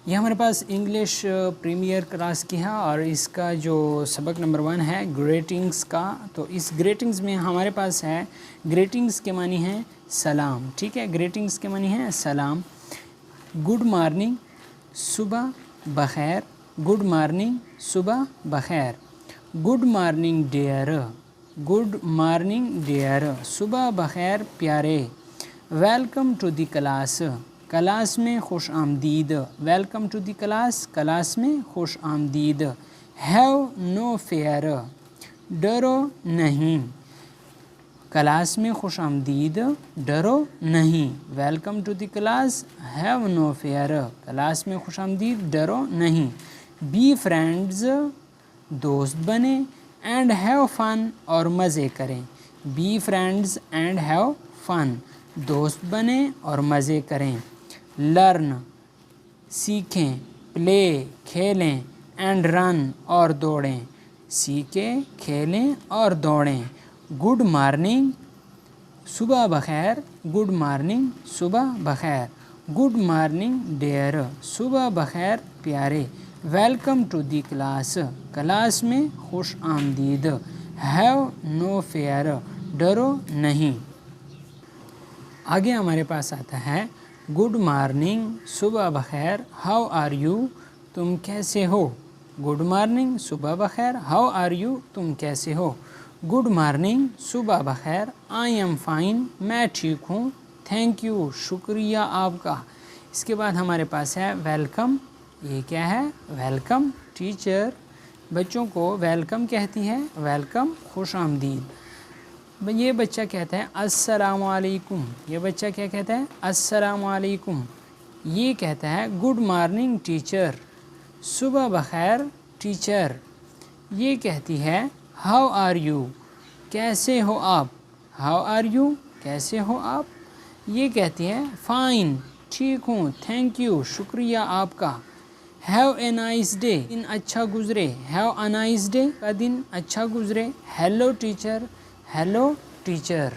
یہ ہمارے پاس English premiere class کی ہے اور اس کا جو سبق نمبر 1 ہے گریٹنگز کا. تو اس گریٹنگز میں ہمارے پاس ہے گریٹنگز کے معنی ہیں سلام. ٹھیک ہے, گریٹنگز کے معنی ہیں سلام. گڈ مارننگ صبح بخیر. گڈ مارننگ صبح بخیر. Good morning dear. Good morning dear صبح بخیر پیارے. Welcome to the class. Class میں خوش آمدید. Welcome to the class class میں خوش آمدید. Have no fear. ڈرو نہیں. کلاس میں خوش آمدید ڈرو نہیں. Welcome to the class have no fear. Class میں خوش آمدید ڈرو نہیں. بی فرینڈز دوست بنیں. اینڈ ہیو فن اور مزے کریں. Be friends and have fun دوست بنیں اور مزے کریں. لرن سیکھیں. پلے کھیلیں. اینڈ رن اور دوڑیں. سیکھیں کھیلیں اور دوڑیں. گڈ مارننگ صبح بخیر. گڈ مارننگ صبح بخیر. گڈ مارننگ ڈیئر صبح بخیر پیارے. Welcome to the class class میں خوش آمدید. ہیو نو فیئر ڈرو نہیں. آگے ہمارے پاس آتا ہے گڈ مارننگ صبح بخیر. ہاؤ آر یو تم کیسے ہو. گڈ مارننگ صبح بخیر. ہاؤ آر یو تم کیسے ہو. گڈ مارننگ صبح بخیر. آئی ایم فائن میں ٹھیک ہوں. تھینک یو شکریہ آپ کا. اس کے بعد ہمارے پاس ہے ویلکم. یہ کیا ہے ویلکم. ٹیچر بچوں کو ویلکم کہتی ہے. ویلکم خوش آمدید. یہ بچہ کہتا ہے السلام علیکم. یہ بچہ کیا کہتا ہے السلام علیکم. یہ کہتا ہے گڈ مارننگ ٹیچر. صبح بخیر ٹیچر. یہ کہتی ہے ہاؤ آر یو کیسے ہو آپ. ہاؤ آر یو کیسے ہو آپ. یہ کہتی ہے فائن ٹھیک ہوں. تھینک یو شکریہ آپ کا. ہیو اے نائس ڈے دن اچھا گزرے. ہیو اے نائس ڈے کا دن اچھا گزرے. Hello teacher. Hello teacher.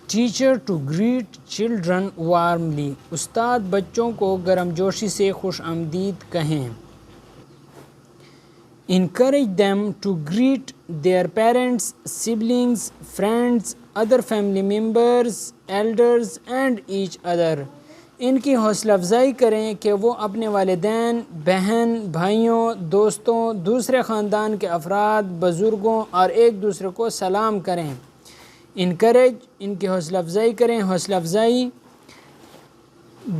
Teacher to great children warmly. استاد بچوں کو گرم جوشی سے خوش آمدید کہیں. encourage them to greet their parents, siblings, friends, other family members, elders and each other. ان کی حوصلہ افزائی کریں کہ وہ اپنے والدین، بہن، بھائیوں، دوستوں، دوسرے خاندان کے افراد، بزرگوں اور ایک دوسرے کو سلام کریں. انکریج ان کی حوصلہ افزائی کریں. حوصلہ افزائی.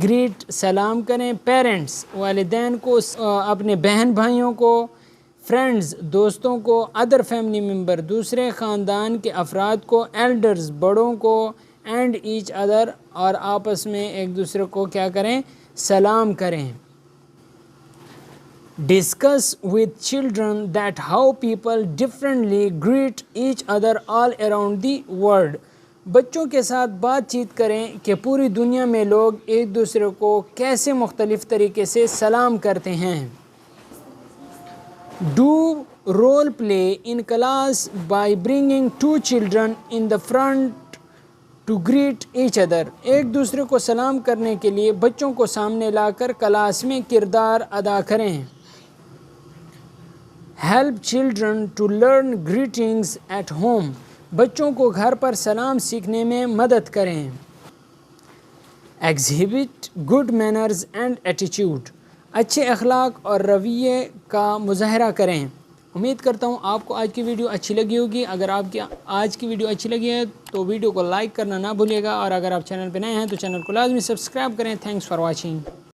گریٹ سلام کریں. پیرنٹس والدین کو، اپنے بہن بھائیوں کو. فرینڈز دوستوں کو. ادر فیملی ممبر دوسرے خاندان کے افراد کو. ایلڈرز بڑوں کو. اینڈ ایچ ادر اور آپس میں ایک دوسرے کو کیا کریں سلام کریں. Discuss with children that how people differently greet each other all around the world. بچوں کے ساتھ بات چیت کریں کہ پوری دنیا میں لوگ ایک دوسرے کو کیسے مختلف طریقے سے سلام کرتے ہیں. Do role play in class by bringing two children in the front to greet each other. ایک دوسرے کو سلام کرنے کے لیے بچوں کو سامنے لا کر کلاس میں کردار ادا کریں. Help children to learn greetings at home. بچوں کو گھر پر سلام سیکھنے میں مدد کریں. Exhibit good manners and attitude. اچھے اخلاق اور رویے کا مظاہرہ کریں. امید کرتا ہوں آپ کو آج کی ویڈیو اچھی لگی ہوگی. اگر آپ کی آج کی ویڈیو اچھی لگی ہے تو ویڈیو کو لائک کرنا نہ بھولیے گا، اور اگر آپ چینل پہ نئے ہیں تو چینل کو لازمی سبسکرائب کریں. Thanks for watching.